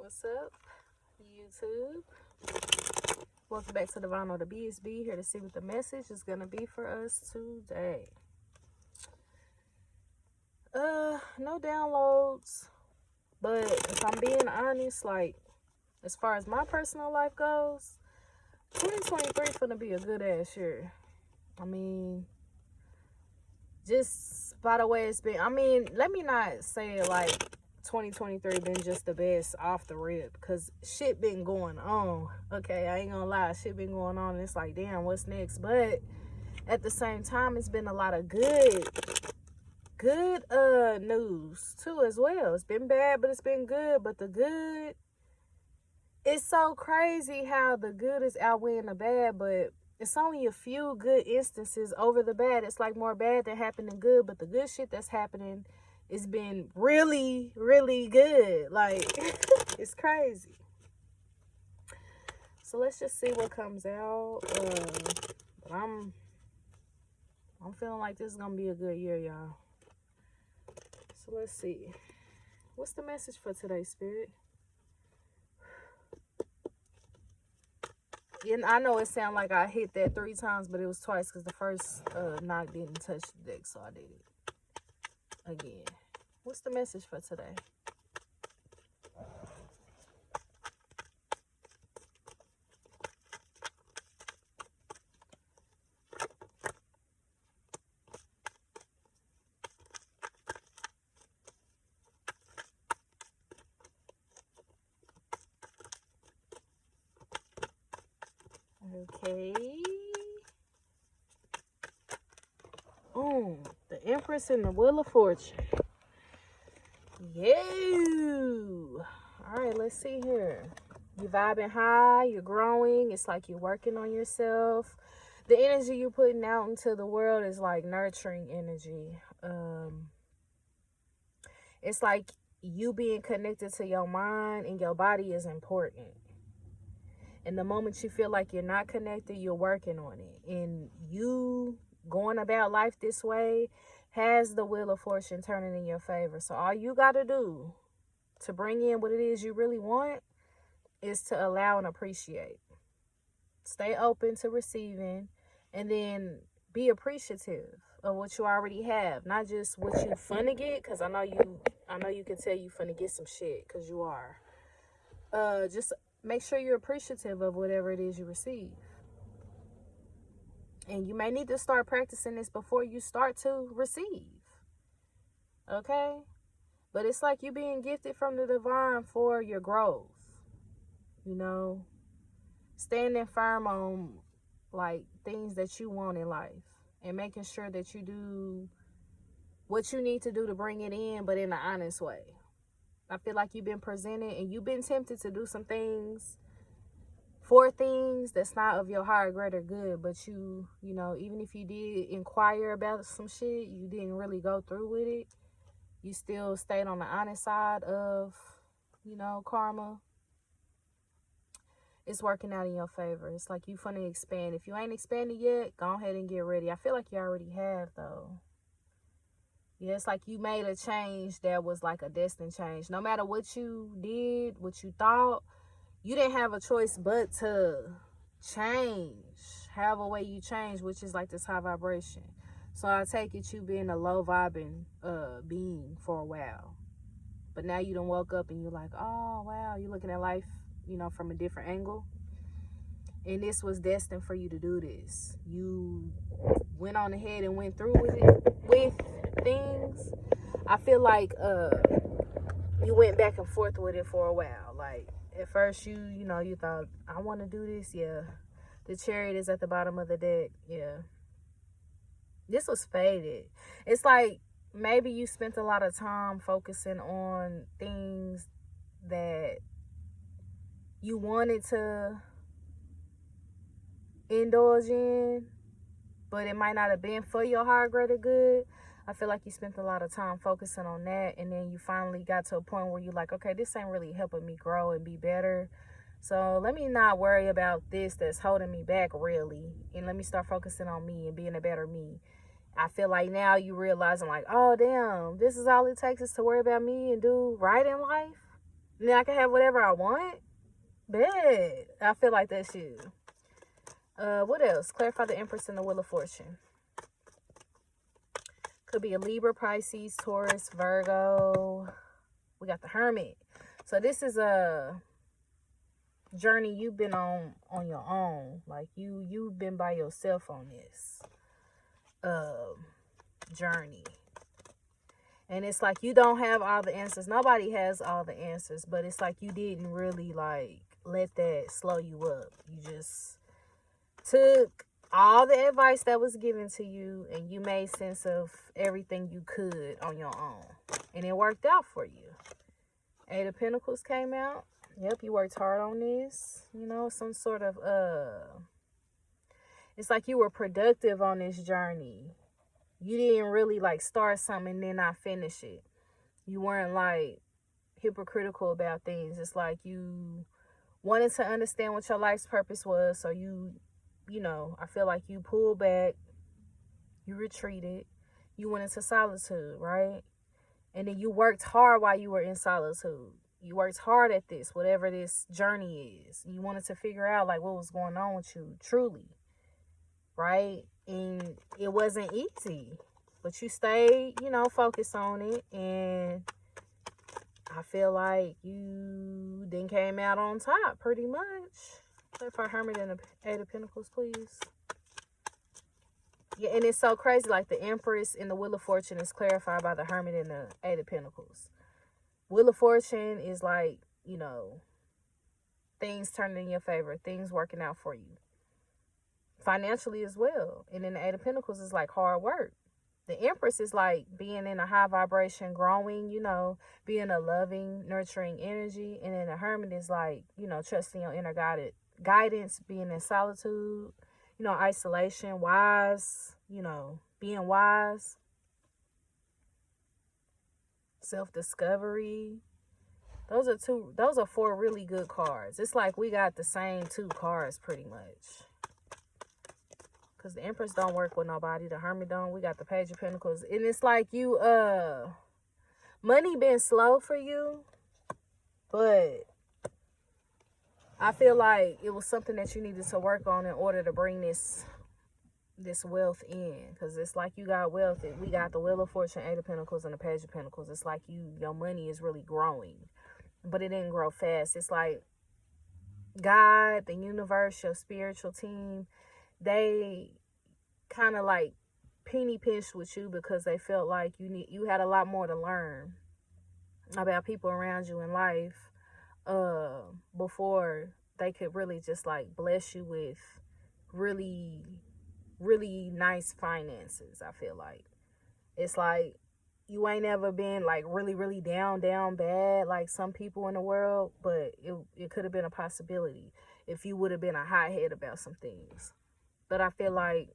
What's up, YouTube? Welcome back to the Vinyl the BSB. Here to see what the message is gonna be for us today. No downloads, but if I'm being honest, like as far as my personal life goes, 2023 is gonna be a good ass year. I mean, just by the way it's been. I mean, let me not say it like 2023 been just the best off the rip, because shit been going on. Okay, I ain't gonna lie, shit been going on, and it's like, damn, what's next? But at the same time, it's been a lot of good news too as well. It's been bad, but it's been good. But the good, it's so crazy how the good is outweighing the bad, but it's only a few good instances over the bad. It's like more bad than happening good, but the good shit that's happening has been really, really good. Like, it's crazy. So let's just see what comes out. But I'm feeling like this is gonna be a good year, y'all. So let's see. What's the message for today, Spirit? And I know it sounded like I hit that 3 times, but it was twice because the first knock didn't touch the deck, so I did it again. What's the message for today? Okay. The Empress and the Wheel of Fortune. Yo. All right, let's see here. You're vibing high, you're growing. It's like you're working on yourself. The energy you're putting out into the world is like nurturing energy. It's like you being connected to your mind and your body is important. And the moment you feel like you're not connected, you're working on it. And you going about life this way has the Wheel of Fortune turning in your favor. So all you got to do to bring in what it is you really want is to allow and appreciate. Stay open to receiving, and then be appreciative of what you already have, not just what you finna get, because I know you can tell you finna get some shit, because you are. Just make sure you're appreciative of whatever it is you receive. And you may need to start practicing this before you start to receive. Okay? But it's like you being gifted from the divine for your growth. You know? Standing firm on like things that you want in life. And making sure that you do what you need to do to bring it in, but in an honest way. I feel like you've been presented and you've been tempted to do some things for things that's not of your higher, greater good, but you know, even if you did inquire about some shit, you didn't really go through with it. You still stayed on the honest side of, you know, karma. It's working out in your favor. It's like you finna expand. If you ain't expanded yet, go ahead and get ready. I feel like you already have, though. Yeah, it's like you made a change that was like a destined change. No matter what you did, what you thought, you didn't have a choice but to change. However way you change, which is like this high vibration. So I take it you being a low vibing being for a while. But now you done woke up and you're like, oh, wow. You're looking at life, you know, from a different angle. And this was destined for you to do this. You went on ahead and went through with things. I feel like you went back and forth with it for a while. Like, at first you know, you thought, I want to do this. Yeah. The Chariot is at the bottom of the deck. Yeah. This was faded. It's like maybe you spent a lot of time focusing on things that you wanted to indulge in, but it might not have been for your higher, greater good. I feel like you spent a lot of time focusing on that, and then you finally got to a point where you're like, okay, this ain't really helping me grow and be better. So let me not worry about this that's holding me back, really, and let me start focusing on me and being a better me. I feel like now you realizing like, oh, damn, this is all it takes is to worry about me and do right in life. And then I can have whatever I want. Bet. I feel like that's you. What else? Clarify the Empress and the Wheel of Fortune. Could be a Libra, Pisces, Taurus, Virgo. We got the Hermit. So this is a journey you've been on your own. Like you've been by yourself on this journey. And it's like you don't have all the answers. Nobody has all the answers, but it's like you didn't really like let that slow you up. You just took all the advice that was given to you and you made sense of everything you could on your own. And it worked out for you. Eight of Pentacles came out. Yep, you worked hard on this. You know, some sort of it's like you were productive on this journey. You didn't really like start something and then not finish it. You weren't like hypocritical about things. It's like you wanted to understand what your life's purpose was. So you know, I feel like you pulled back, you retreated, you went into solitude, right? And then you worked hard while you were in solitude. You worked hard at this, whatever this journey is. You wanted to figure out like what was going on with you truly, right? And it wasn't easy, but you stayed, you know, focused on it. And I feel like you then came out on top pretty much. Clarify Hermit and the Eight of Pentacles, please. Yeah, and it's so crazy. Like the Empress and the Wheel of Fortune is clarified by the Hermit and the Eight of Pentacles. Wheel of Fortune is like, you know, things turning in your favor, things working out for you. Financially as well. And then the Eight of Pentacles is like hard work. The Empress is like being in a high vibration, growing, you know, being a loving, nurturing energy. And then the Hermit is like, you know, trusting your inner guidance, being in solitude, you know, isolation, wise, you know, being wise, self-discovery. Those are four really good cards. It's like we got the same two cards pretty much. Because the Empress don't work with nobody. The Hermit don't. We got the Page of Pentacles. And it's like you, money been slow for you. But I feel like it was something that you needed to work on in order to bring this wealth in. Because it's like you got wealth. We got the Wheel of Fortune, Eight of Pentacles, and the Page of Pentacles. It's like your money is really growing. But it didn't grow fast. It's like God, the universe, your spiritual team, they kind of like penny pinched with you because they felt like you had a lot more to learn about people around you in life before they could really just like bless you with really, really nice finances. I feel like it's like you ain't ever been like really, really down bad like some people in the world, but it could have been a possibility if you would have been a hothead about some things. But I feel like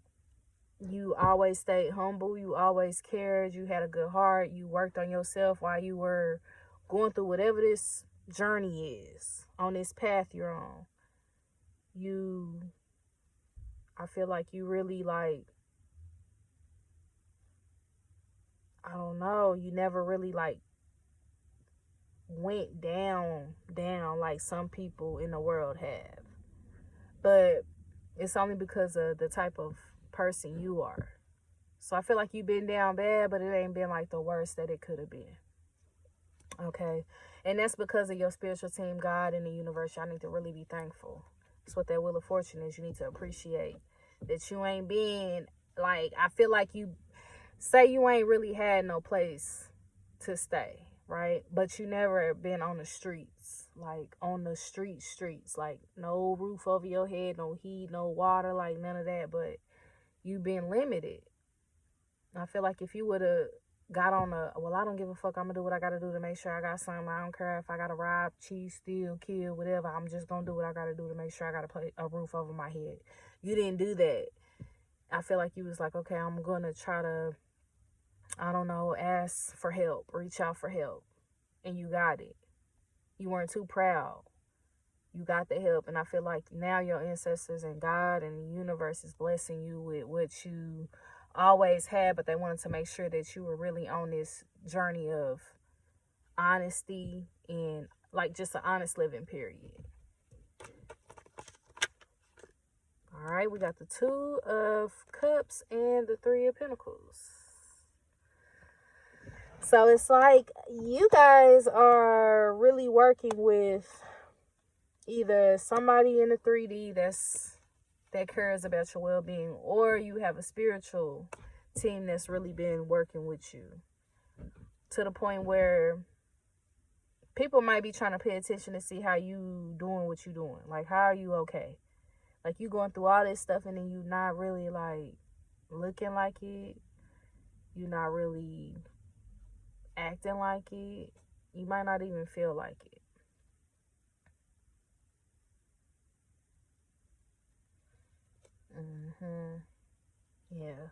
you always stayed humble. You always cared. You had a good heart. You worked on yourself while you were going through whatever this journey is, on this path you're on. I feel like you really like, I don't know, you never really like went down like some people in the world have. But it's only because of the type of person you are. So I feel like you've been down bad, but it ain't been like the worst that it could have been. Okay? And that's because of your spiritual team, God, and the universe. Y'all need to really be thankful. That's what that Wheel of Fortune is. You need to appreciate that you ain't been like, I feel like you say you ain't really had no place to stay, right? But you never been on the streets, like on the streets, like no roof over your head, no heat, no water, like none of that. But you've been limited. I feel like if you would have got on well, I don't give a fuck, I'm gonna do what I gotta do to make sure I got something. I don't care if I gotta rob, cheat, steal, kill, whatever. I'm just gonna do what I gotta do to make sure I got a roof over my head. You didn't do that. I feel like you was like, okay, I'm gonna try to, I don't know, ask for help, reach out for help. And you got it. You weren't too proud. You got the help. And I feel like now your ancestors and God and the universe is blessing you with what you always had, but they wanted to make sure that you were really on this journey of honesty and like just an honest living, period. All right, we got the Two of Cups and the Three of Pentacles. So it's like you guys are really working with either somebody in the 3D that cares about your well-being, or you have a spiritual team that's really been working with you to the point where people might be trying to pay attention to see how you doing what you doing. Like, how are you okay? Like, you going through all this stuff and then you not really like looking like it. You not really acting like it. You might not even feel like it. Yeah.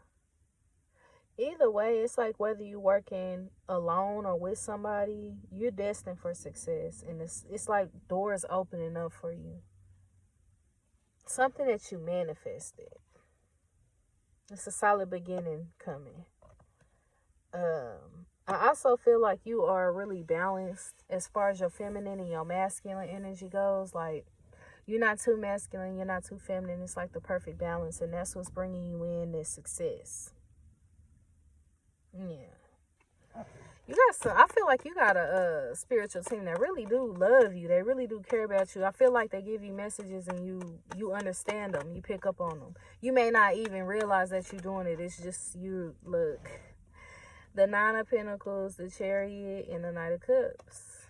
Either way, it's like whether you're working alone or with somebody, you're destined for success. And it's like doors opening up for you. Something that you manifested. It's a solid beginning coming. I also feel like you are really balanced as far as your feminine and your masculine energy goes. Like, you're not too masculine, you're not too feminine. It's like the perfect balance, and that's what's bringing you in this success. Yeah. You got some, I feel like you got a spiritual team that really do love you. They really do care about you. I feel like they give you messages and you understand them. You pick up on them. You may not even realize that you're doing it. It's just you look. The Nine of Pentacles, the Chariot, and the Knight of Cups.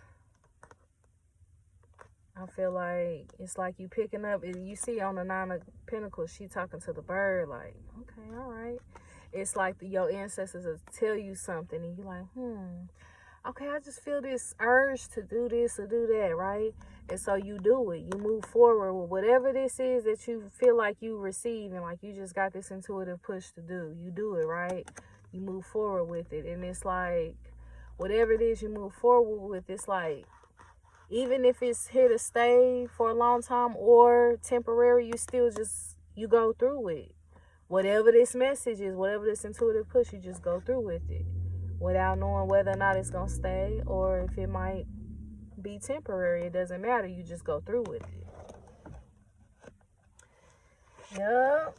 I feel like it's like you picking up. You see on the Nine of Pentacles, she talking to the bird. Like, okay, all right. It's like your ancestors will tell you something, and you're like, okay, I just feel this urge to do this or do that, right? And so you do it. You move forward with whatever this is that you feel like you receive, and like you just got this intuitive push to do. You do it, right? You move forward with it. And it's like, whatever it is you move forward with, it's like, even if it's here to stay for a long time or temporary, you still just, you go through it. Whatever this message is, whatever this intuitive push, you just go through with it without knowing whether or not it's going to stay or if it might be temporary. It doesn't matter. You just go through with it. Yep.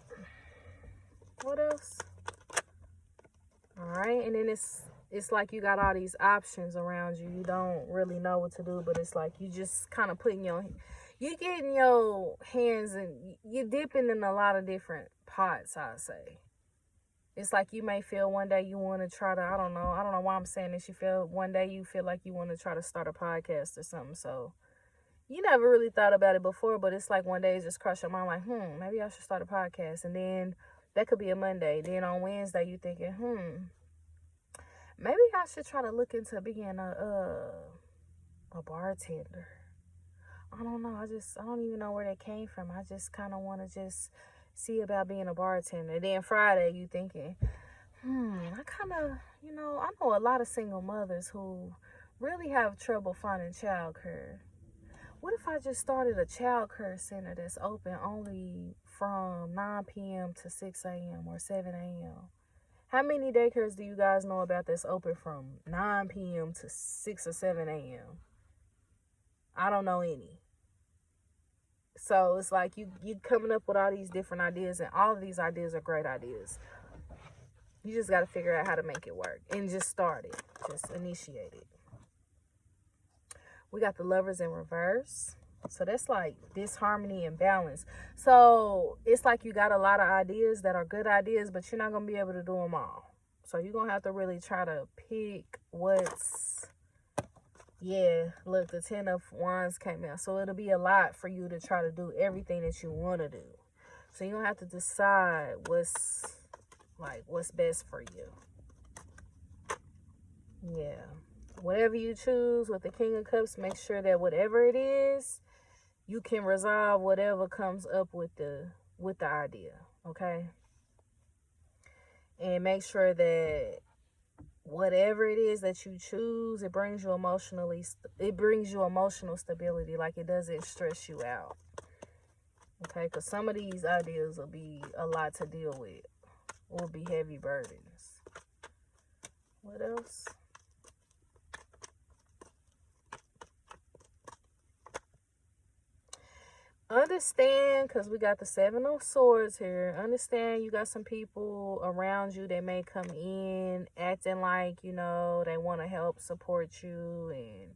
What else? All right. And then it's like you got all these options around you. You don't really know what to do, but it's like you just kind of you're getting your hands and you're dipping in a lot of different pots, I'd say. It's like you may feel one day you want to try to, I don't know why I'm saying this. One day you feel like you want to try to start a podcast or something. So you never really thought about it before, but it's like one day it just crossed your mind like, maybe I should start a podcast. And then that could be a Monday. Then on Wednesday you thinking, maybe I should try to look into being a bartender. I don't know. I don't even know where that came from. I just kind of want to just see about being a bartender. Then Friday, you thinking, I kind of, I know a lot of single mothers who really have trouble finding childcare. What if I just started a childcare center that's open only from 9 p.m. to 6 a.m. or 7 a.m.? How many daycares do you guys know about that's open from 9 p.m. to 6 or 7 a.m.? I don't know any. So it's like you coming up with all these different ideas, and all of these ideas are great ideas. You just got to figure out how to make it work and just start it. Just initiate it. We got the Lovers in reverse. So that's like disharmony and balance. So it's like you got a lot of ideas that are good ideas, but you're not going to be able to do them all. So you're going to have to really try to pick what's... Yeah, look, the 10 of Wands came out. So it'll be a lot for you to try to do everything that you want to do. So you're going to have to decide what's best for you. Yeah. Whatever you choose with the King of Cups, make sure that whatever it is, you can resolve whatever comes up with the idea. Okay? And make sure that whatever it is that you choose, it brings you emotional stability. Like, it doesn't stress you out. Okay, because some of these ideas will be a lot to deal with, will be heavy burdens. What else? understand, because we got the Seven of Swords here. Understand you got some people around you that may come in acting like, you know, they want to help support you and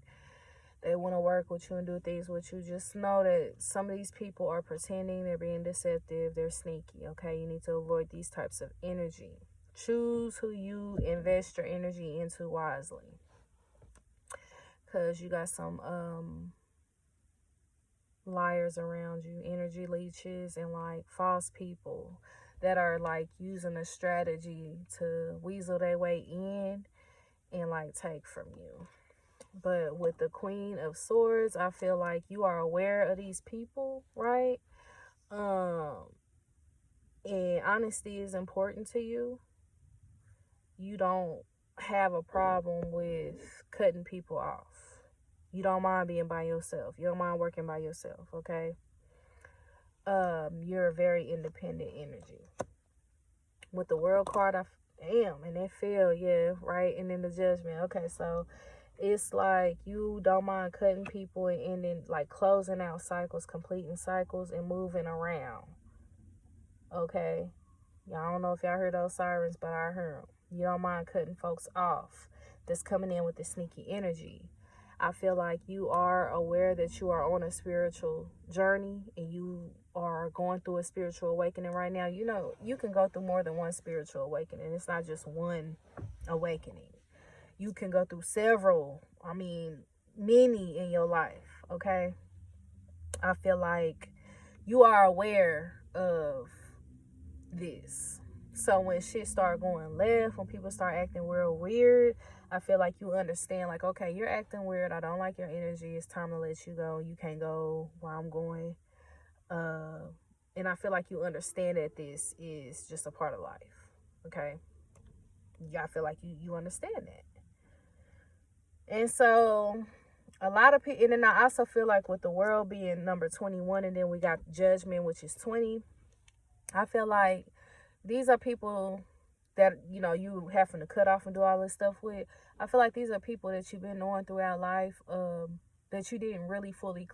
they want to work with you and do things with you. Just know that some of these people are pretending, they're being deceptive, they're sneaky, okay? You need to avoid these types of energy. Choose who you invest your energy into wisely. Because you got some liars around you, energy leeches, and like false people that are like using a strategy to weasel their way in and like take from you. But with the Queen of Swords, I feel like you are aware of these people, right? And honesty is important to you. You don't have a problem with cutting people off. You don't mind being by yourself. You don't mind working by yourself, okay? You're a very independent energy. With the World card, damn, and it fell, yeah, right? And then the Judgment. Okay, so it's like you don't mind cutting people and ending, like closing out cycles, completing cycles, and moving around. Okay? Y'all don't know if y'all heard those sirens, but I heard them. You don't mind cutting folks off that's coming in with the sneaky energy. I feel like you are aware that you are on a spiritual journey and you are going through a spiritual awakening right now. You know, you can go through more than one spiritual awakening. It's not just one awakening. You can go through several, many in your life, okay? I feel like you are aware of this. So when shit start going left, when people start acting real weird, I feel like you understand, like, okay, you're acting weird. I don't like your energy. It's time to let you go. You can't go where I'm going. And I feel like you understand that this is just a part of life, okay? Yeah, I feel like you understand that. And so a lot of people, and then I also feel like with the World being number 21, and then we got Judgment, which is 20, I feel like these are people that, you know, you having to cut off and do all this stuff with. I feel like these are people that you've been knowing throughout life, that you didn't really fully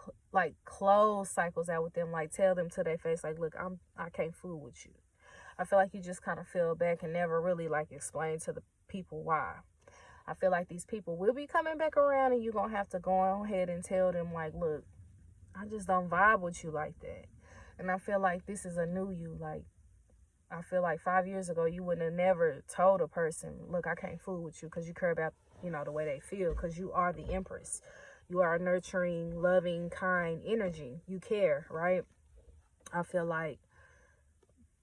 close cycles out with them, like tell them to their face, like, look, I can't fool with you. I feel like you just kind of fell back and never really like explain to the people why. I feel like these people will be coming back around and you're going to have to go ahead and tell them, like, look, I just don't vibe with you like that. And I feel like this is a new you. Like, I feel like 5 years ago, you wouldn't have never told a person, look, I can't fool with you, because you care about, you know, the way they feel, because you are the Empress. You are a nurturing, loving, kind energy. You care, right? I feel like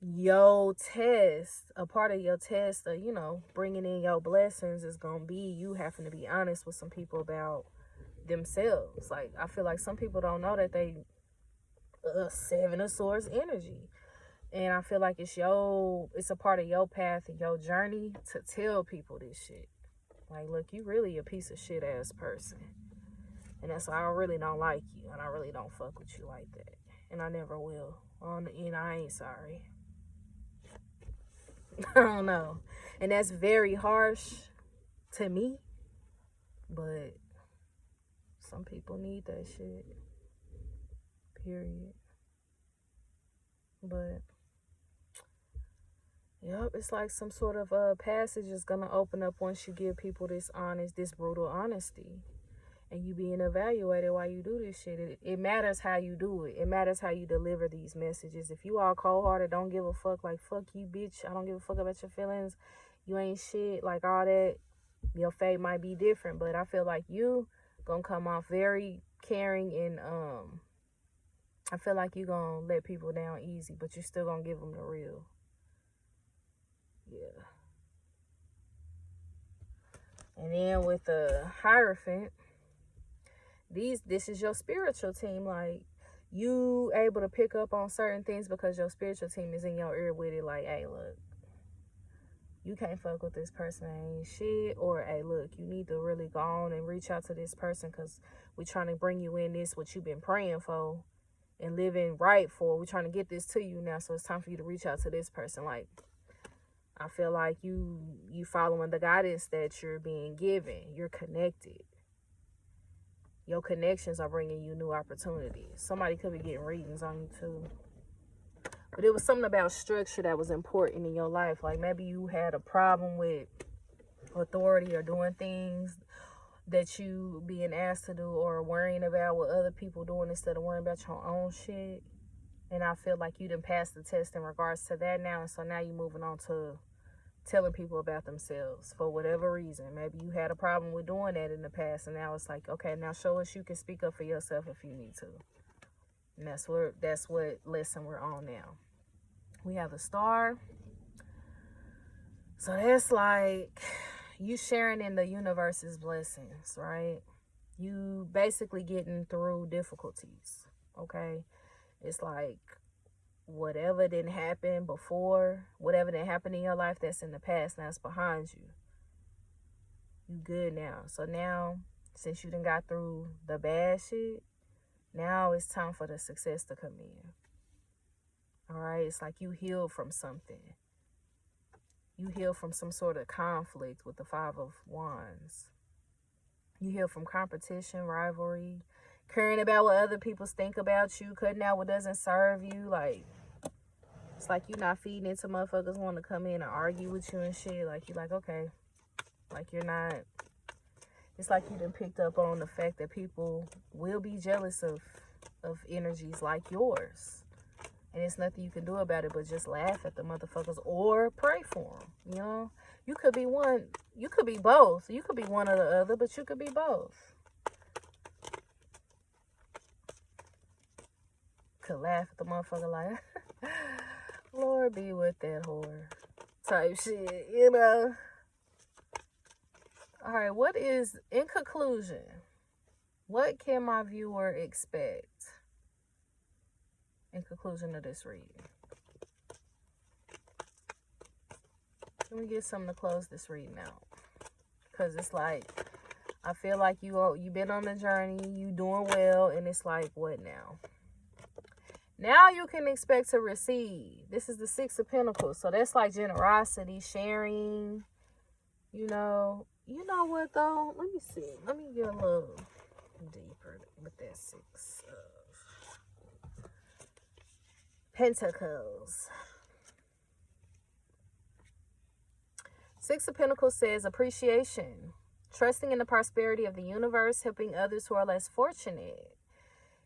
your test, a part of your test of, you know, bringing in your blessings is going to be you having to be honest with some people about themselves. Like, I feel like some people don't know that they Seven of Swords energy. And I feel like it's a part of your path and your journey to tell people this shit. Like, look, you really a piece of shit ass person. And that's why I really don't like you. And I really don't fuck with you like that. And I never will. And I ain't sorry. I don't know. And that's very harsh to me. But some people need that shit. Period. But yep, it's like some sort of passage is gonna open up once you give people this brutal honesty. And you being evaluated while you do this shit. It matters how you do it. It matters how you deliver these messages. If you all cold-hearted, don't give a fuck, like, fuck you, bitch, I don't give a fuck about your feelings, you ain't shit, like all that, your fate might be different. But I feel like you gonna come off very caring, and I feel like you gonna let people down easy, but you still gonna give them the real. Yeah. And then with the Hierophant, this is your spiritual team. Like, you able to pick up on certain things because your spiritual team is in your ear with it. Like, hey, look, you can't fuck with this person, ain't shit. Or, hey, look, you need to really go on and reach out to this person, because we're trying to bring you in this, what you've been praying for and living right for. We're trying to get this to you now, so it's time for you to reach out to this person. Like, I feel like you following the guidance that you're being given. You're connected. Your connections are bringing you new opportunities. Somebody could be getting readings on you too. But it was something about structure that was important in your life. Like maybe you had a problem with authority or doing things that you being asked to do, or worrying about what other people doing instead of worrying about your own shit. And I feel like you didn't pass the test in regards to that now. And so now you're moving on to telling people about themselves for whatever reason. Maybe you had a problem with doing that in the past, and now it's like, okay, now show us you can speak up for yourself if you need to. And that's what lesson we're on now. We have the Star. So that's like you sharing in the universe's blessings, right? You basically getting through difficulties, okay? It's like whatever didn't happen before, whatever didn't happen in your life that's in the past, now it's behind you. You good now. So now, since you done got through the bad shit, now it's time for the success to come in. All right? It's like you healed from something. You heal from some sort of conflict with the Five of Wands. You heal from competition, rivalry, caring about what other people think about you, cutting out what doesn't serve you. Like, it's like you're not feeding into motherfuckers want to come in and argue with you and shit. Like, you're like, okay. Like, you're not. It's like you done picked up on the fact that people will be jealous of energies like yours. And it's nothing you can do about it but just laugh at the motherfuckers or pray for them, you know? You could be one. You could be both. You could be one or the other, but you could be both. Could laugh at the motherfucker like, Lord be with that whore type shit, you know? All right, what is, in conclusion, what can my viewer expect in conclusion of this reading? Let me get something to close this reading out. Because it's like, I feel like you've been on the journey, you doing well, and it's like, what now? Now you can expect to receive. This is the Six of Pentacles. So that's like generosity, sharing, you know. You know what, though? Let me see. Let me get a little deeper with that Six of Pentacles. Six of Pentacles says appreciation, trusting in the prosperity of the universe, helping others who are less fortunate.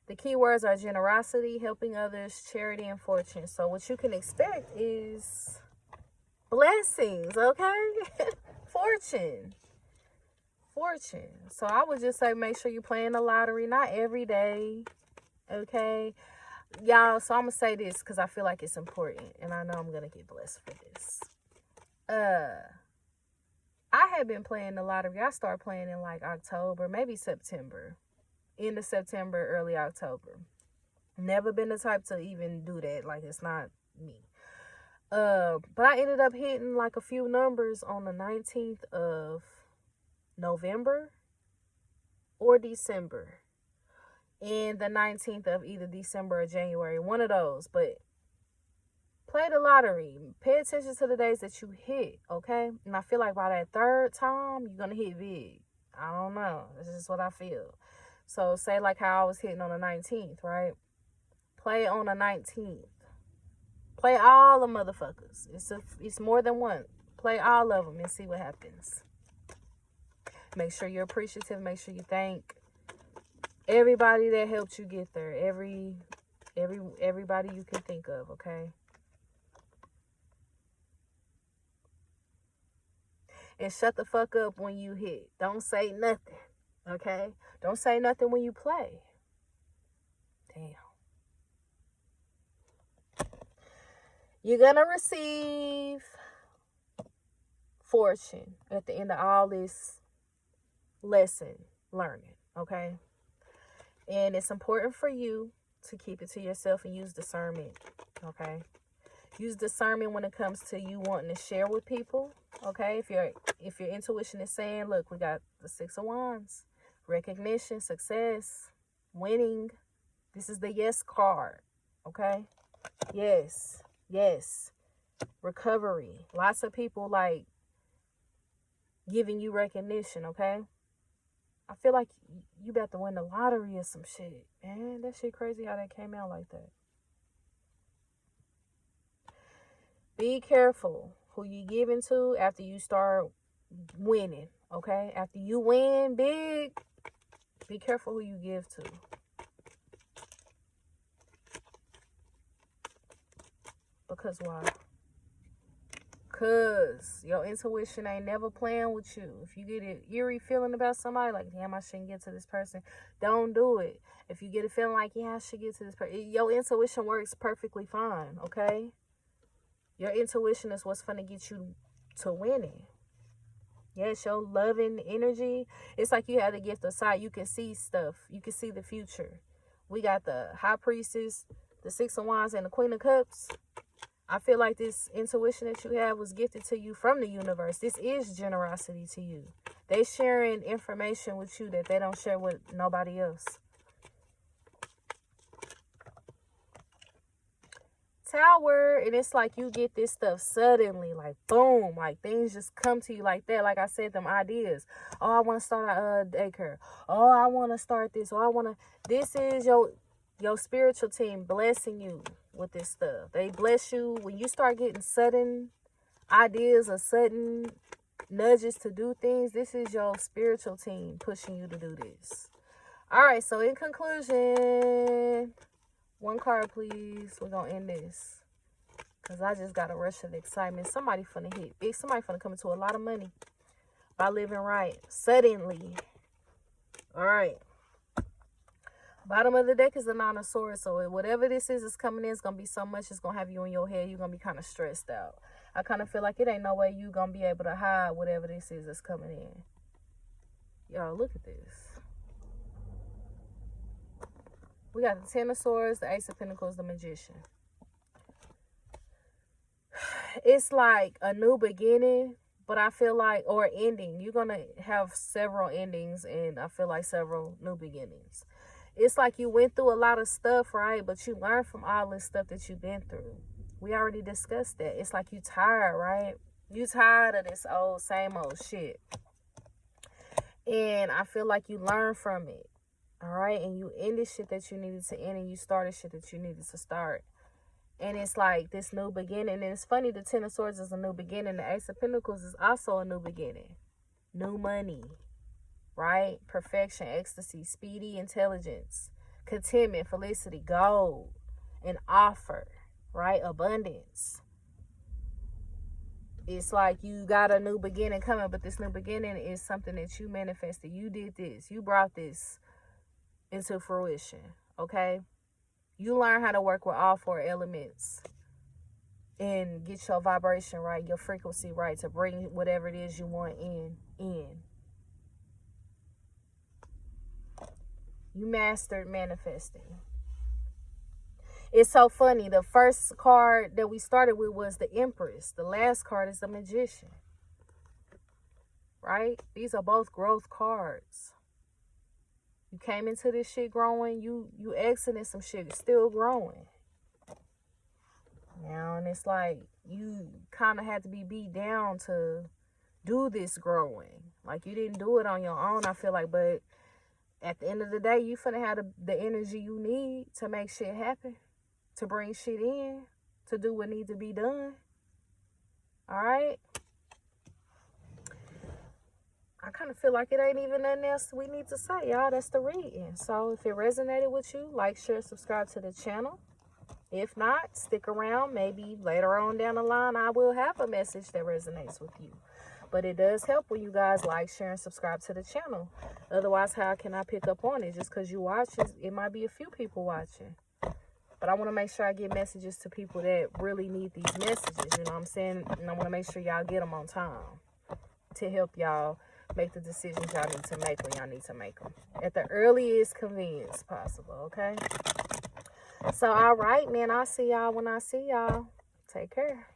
The key words are generosity, helping others, charity, and fortune. So what you can expect is blessings, okay? Fortune. So I would just say make sure you're playing the lottery, not every day, okay? Y'all, so I'm going to say this because I feel like it's important, and I know I'm going to get blessed for this. I had been playing the lottery. I started playing in like October, maybe September. End of September, early October. Never been the type to even do that. Like, it's not me. But I ended up hitting like a few numbers on the 19th of November or December. And the 19th of either December or January. One of those. But play the lottery. Pay attention to the days that you hit, okay? And I feel like by that third time, you're going to hit big. I don't know. This is what I feel. So say like how I was hitting on the 19th, right? Play on the 19th. Play all the motherfuckers. It's more than one. Play all of them and see what happens. Make sure you're appreciative. Make sure you thank everybody that helped you get there. Everybody you can think of, okay? And shut the fuck up when you hit. Don't say nothing, okay? Don't say nothing when you play. Damn. You're going to receive fortune at the end of all this lesson learning, okay? And it's important for you to keep it to yourself and use discernment, okay? Use discernment when it comes to you wanting to share with people, okay? If your intuition is saying, look, we got the Six of Wands, recognition, success, winning. This is the yes card, okay? Yes. Recovery. Lots of people like giving you recognition, okay? I feel like you about to win the lottery or some shit. Man, that shit crazy how that came out like that. Be careful who you giving to after you start winning, okay? After you win big, be careful who you give to. Because why? Because your intuition ain't never playing with you. If you get an eerie feeling about somebody, like, damn, I shouldn't get to this person, don't do it. If you get a feeling like, yeah, I should get to this person, your intuition works perfectly fine, okay? Your intuition is what's going to get you to winning. Yes, your loving energy. It's like you have the gift of sight. You can see stuff. You can see the future. We got the High Priestess, the Six of Wands, and the Queen of Cups. I feel like this intuition that you have was gifted to you from the universe. This is generosity to you. They sharing information with you that they don't share with nobody else. Tower, and it's like you get this stuff suddenly, like boom, like things just come to you like that. Like I said, them ideas. Oh, I want to start a daycare. Oh, I want to start this. Oh, I want to. This is your spiritual team blessing you with this stuff. They bless you when you start getting sudden ideas or sudden nudges to do things. This is your spiritual team pushing you to do this. All right, so in conclusion, one card, please. We're going to end this. Because I just got a rush of excitement. Somebody finna hit big. Somebody finna come into a lot of money by living right. Suddenly. All right. Bottom of the deck is the Nine of Swords. So whatever this is coming in, it's going to be so much. It's going to have you in your head. You're going to be kind of stressed out. I kind of feel like it ain't no way you going to be able to hide whatever this is that's coming in. Y'all, look at this. We got the Ten of Swords, the Ace of Pentacles, the Magician. It's like a new beginning, but I feel like, or ending. You're going to have several endings, and I feel like several new beginnings. It's like you went through a lot of stuff, right? But you learned from all this stuff that you've been through. We already discussed that. It's like you tired, right? You tired of this same old shit. And I feel like you learned from it. All right, and you ended shit that you needed to end, and you started shit that you needed to start. And it's like this new beginning. And it's funny, the Ten of Swords is a new beginning. The Ace of Pentacles is also a new beginning. New money, right? Perfection, ecstasy, speedy intelligence, contentment, felicity, gold, an offer, right? Abundance. It's like you got a new beginning coming, but this new beginning is something that you manifested. You did this. You brought this into fruition, okay? You learn how to work with all four elements and get your vibration right, your frequency right, to bring whatever it is you want in. You mastered manifesting. It's so funny. The first card that we started with was the Empress. The last card is the Magician, right? These are both growth cards. You came into this shit growing. You exited some shit still growing. Now, and it's like you kind of had to be beat down to do this growing. Like you didn't do it on your own, I feel like. But at the end of the day, you finna have the energy you need to make shit happen, to bring shit in, to do what needs to be done. All right? I kind of feel like it ain't even nothing else we need to say, y'all. That's the reading. So if it resonated with you, like, share, subscribe to the channel. If not, stick around. Maybe later on down the line, I will have a message that resonates with you. But it does help when you guys like, share, and subscribe to the channel. Otherwise, how can I pick up on it? Just because you watch, it might be a few people watching. But I want to make sure I get messages to people that really need these messages. You know what I'm saying? And I want to make sure y'all get them on time to help y'all make the decisions y'all need to make when y'all need to make them at the earliest convenience possible, okay? So, all right, man. I'll see y'all when I see y'all. Take care.